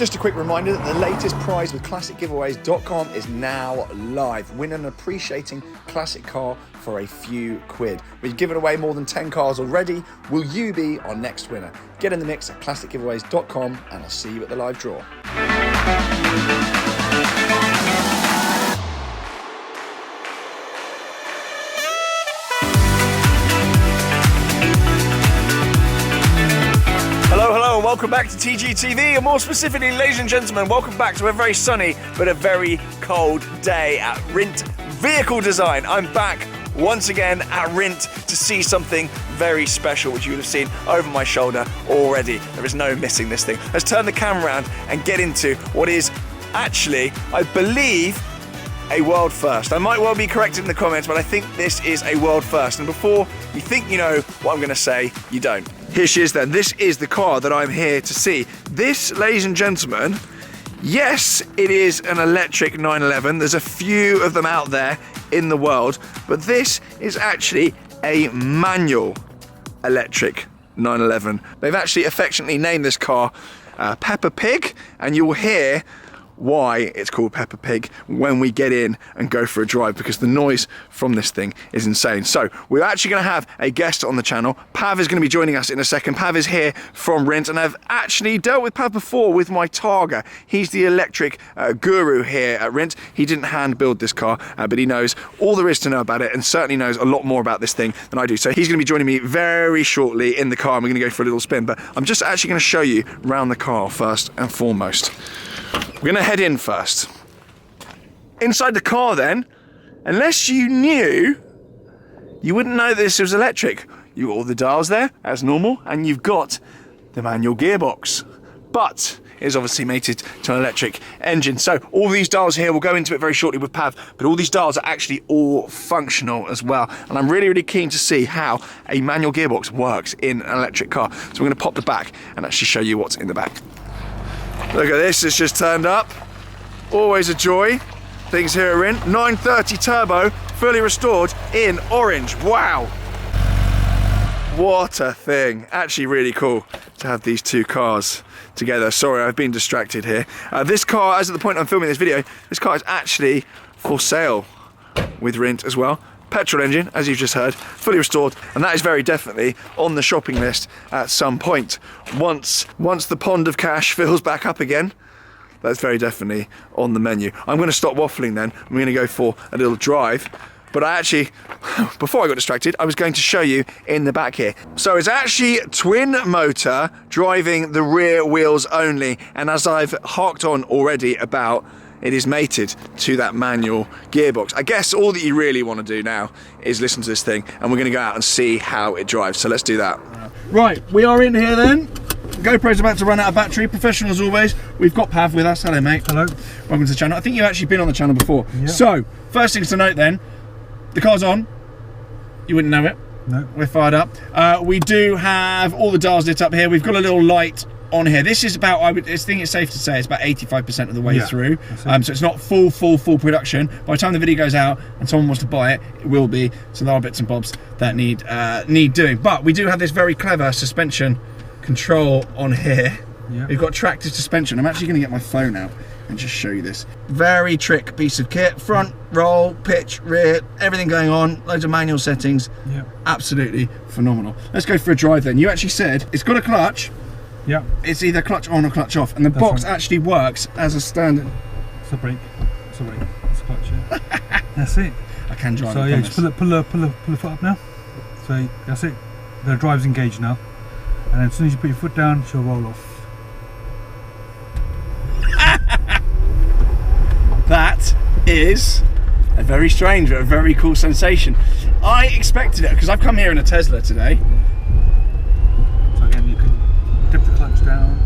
Just a quick reminder that the latest prize with ClassicGiveaways.com is now live. Win an appreciating classic car for a few quid. We've given away more than 10 cars already. Will you be our next winner? Get in the mix at ClassicGiveaways.com and I'll see you at the live draw. Hello and welcome back to TGTV, and more specifically, ladies and gentlemen, welcome back to a very sunny but a very cold day at Rint Vehicle Design. I'm back once again at Rint to see something very special, which you would have seen over my shoulder already. There is no missing this thing. Let's turn the camera around and get into what is actually, I believe, a world first. I might well be corrected in the comments, but I think this is a world first. And before you think you know what I'm going to say, you don't. Here she is then. This is the car that I'm here to see. This, ladies and gentlemen, yes, it is an electric 911. There's a few of them out there in the world, but this is actually a manual electric 911. They've actually affectionately named this car Peppa Pig, and you will hear why it's called Peppa Pig when we get in and go for a drive, because the noise from this thing is insane. So we're actually going to have a guest on the channel. Pav is going to be joining us in a second. Pav is here from Rint, and I've actually dealt with Pav before with my Targa. He's the electric guru here at Rint. He didn't hand build this car, but he knows all there is to know about it, and certainly knows a lot more about this thing than I do. So he's going to be joining me very shortly in the car, and we're going to go for a little spin. But I'm just actually going to show you around the car first and foremost. We're going to head in first. Inside the car then, unless you knew, you wouldn't know this was electric. You've got all the dials there, as normal, and you've got the manual gearbox. But it is obviously mated to an electric engine. So all these dials here, we'll go into it very shortly with Pav, but all these dials are actually all functional as well. And I'm really, really keen to see how a manual gearbox works in an electric car. So we're going to pop the back and actually show you what's in the back. Look at this, it's just turned up. Always a joy. Things here are in. 930 turbo, fully restored in orange. Wow. What a thing. Actually really cool to have these two cars together. Sorry, I've been distracted here. This car, as at the point I'm filming this video, this car is actually for sale with Rint as well. Petrol engine, as you've just heard, fully restored, and that is very definitely on the shopping list at some point. Once the pond of cash fills back up again, that's very definitely on the menu. I'm going to stop waffling then. I'm going to go for a little drive. But I actually, before I got distracted, I was going to show you in the back here. So it's actually twin motor driving the rear wheels only, and as I've harked on already about, it is mated to that manual gearbox. I guess all that you really want to do now is listen to this thing, and we're going to go out and see how it drives. So let's do that. Right, we are in here then. GoPro's about to run out of battery. Professional as always. We've got Pav with us. Hello, mate. Hello. Welcome to the channel. I think you've actually been on the channel before. Yep. So, first things to note then, the car's on. You wouldn't know it. No. We're fired up. We do have all the dials lit up here. We've got a little light on here. This is about, I think it's safe to say, it's about 85% of the way through. So it's not full production. By the time the video goes out and someone wants to buy it, it will be. So there are bits and bobs that need doing. But we do have this very clever suspension control on here. Yeah. We've got tractive suspension. I'm actually going to get my phone out and just show you this. Very trick piece of kit. Front, roll, pitch, rear, everything going on. Loads of manual settings. Yeah. Absolutely phenomenal. Let's go for a drive then. You actually said it's got a clutch. Yeah. It's either clutch on or clutch off, and the box actually works as a standard. It's a brake. It's a brake. It's a clutch. Yeah. That's it. I can drive. So yeah, just pull the foot up now. So that's it. The drive's engaged now, and then as soon as you put your foot down, she'll roll off. That is a very strange but a very cool sensation. I expected it because I've come here in a Tesla today. So again, you can dip the clutch down,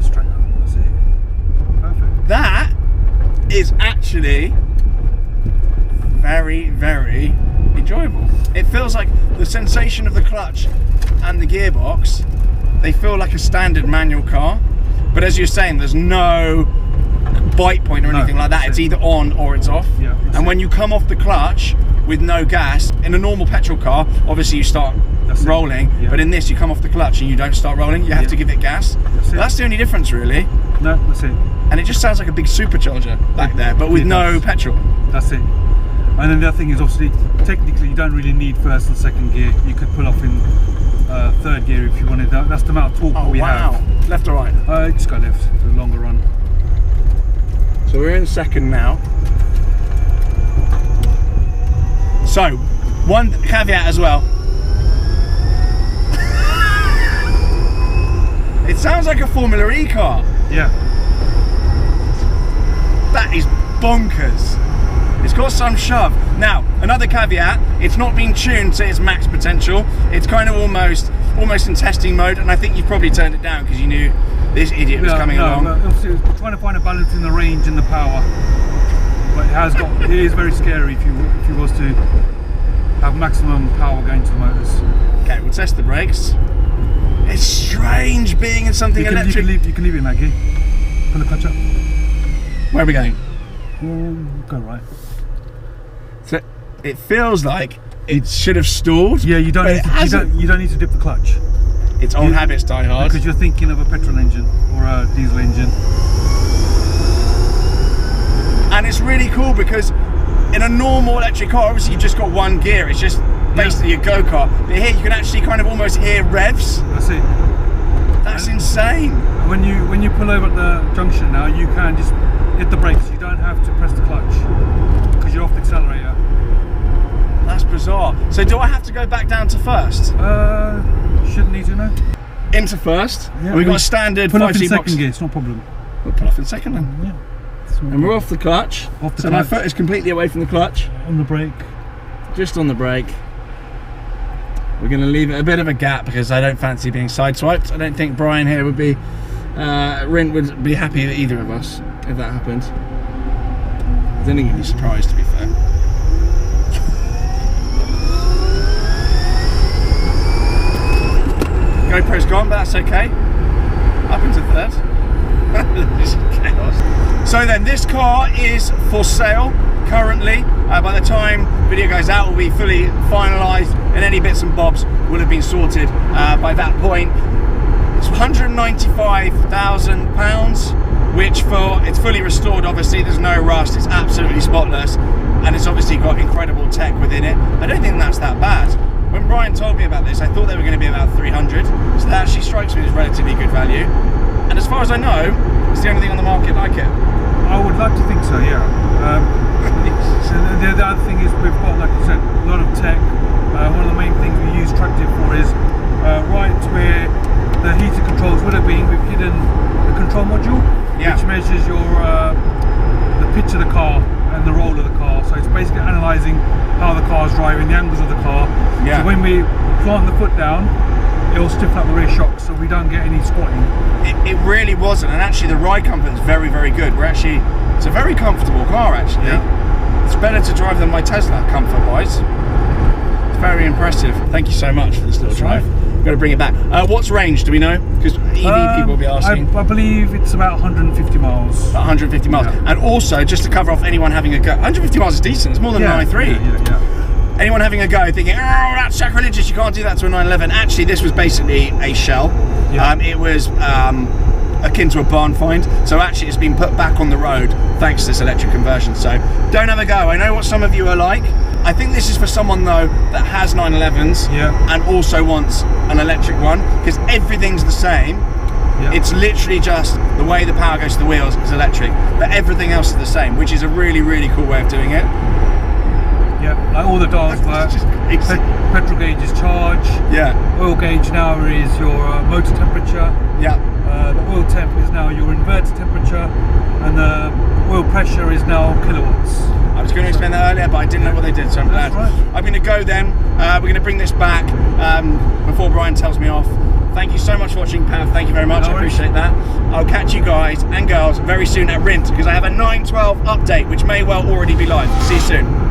straight up. That's it. Perfect. That is actually very, very enjoyable. It feels like the sensation of the clutch and the gearbox, they feel like a standard manual car, but as you're saying, there's no bite point or anything like that. It's either on or it's off. Yeah, and when you come off the clutch, with no gas. In a normal petrol car, obviously you start rolling, but in this you come off the clutch and you don't start rolling, you have to give it gas. That's the only difference really. No, that's it. And it just sounds like a big supercharger back there, but with no petrol. That's it. And then the other thing is, obviously, technically you don't really need first and second gear. You could pull off in third gear if you wanted. That's the amount of torque we have. Left or right? Just go left for the longer run. So we're in second now. So, one caveat as well. It sounds like a Formula E car. Yeah. That is bonkers. It's got some shove. Now, another caveat, it's not been tuned to its max potential. It's kind of almost in testing mode, and I think you've probably turned it down because you knew this idiot was coming along. Obviously, it's trying to find a balance in the range and the power. But it is very scary if you was to have maximum power going to the motors. Okay, we'll test the brakes. It's strange being in something electric. You can leave it in that gear. Pull the clutch up. Where are we going? Go right. So it feels like it should have stalled. Yeah, you don't need to dip the clutch. Its old habits die hard. Because you're thinking of a petrol engine or a diesel engine. And it's really cool because in a normal electric car, obviously you've just got one gear. It's just basically a go-kart. But here you can actually kind of almost hear revs. That's it. That's insane. When you pull over at the junction now, you can just hit the brakes. You don't have to press the clutch because you're off the accelerator. That's bizarre. So do I have to go back down to first? Shouldn't need to, no. Into first? Yeah, we've got a standard 5C box. Pull off in second gear, it's no problem. We'll pull off in second then. Yeah. And we're off the clutch. So my foot is completely away from the clutch. On the brake. Just on the brake. We're going to leave it a bit of a gap because I don't fancy being sideswiped. I don't think Brian here would be, Rint would be happy with either of us if that happened. I don't think he'd be surprised, to be fair. GoPro's gone, but that's okay. Up into third. This is chaos. So then, this car is for sale currently. By the time video goes out, it will be fully finalised, and any bits and bobs will have been sorted by that point. It's £195,000, which it's fully restored. Obviously, there's no rust. It's absolutely spotless, and it's obviously got incredible tech within it. I don't think that's that bad. When Brian told me about this, I thought they were going to be about 300, so that actually strikes me as relatively good value. And as far as I know, it's the only thing on the market like it. I would like to think so, yeah. The other thing is we've got, like I said, a lot of tech. One of the main things we use Tractive for is right where the heater controls would have been, we've hidden the control module, which measures the pitch of the car and the roll of the car. So it's basically analysing how the car's driving, the angles of the car. So when we plant the foot down, it will stiffen up the rear shocks so we don't get any squatting. It really wasn't, and actually the ride comfort is very, very good. It's a very comfortable car actually. Yeah. It's better to drive than my Tesla comfort-wise. It's very impressive. Thank you so much for this little drive. We've got to bring it back. What's range, do we know? Because EV people will be asking. I believe it's about 150 miles. About 150 miles. Yeah. And also, just to cover off anyone having a go, 150 miles is decent. It's more than an i3. Yeah. Anyone having a go thinking, oh, that's sacrilegious, you can't do that to a 911. Actually, this was basically a shell. Yeah. It was akin to a barn find. So actually, it's been put back on the road thanks to this electric conversion. So don't have a go. I know what some of you are like. I think this is for someone though that has 911s and also wants an electric one, because everything's the same. Yeah. It's literally just the way the power goes to the wheels is electric, but everything else is the same, which is a really, really cool way of doing it. Yeah, like all the dials work. Petrol gauge is charge. Yeah. Oil gauge now is your motor temperature. Yeah. The oil temp is now your inverter temperature, and the oil pressure is now kilowatts. I was going to explain that earlier, but I didn't know what they did, so I'm glad. Right. I'm going to go then. We're going to bring this back before Brian tells me off. Thank you so much for watching, Pav. Thank you very much. I appreciate that. I'll catch you guys and girls very soon at Rint, because I have a 912 update, which may well already be live. See you soon.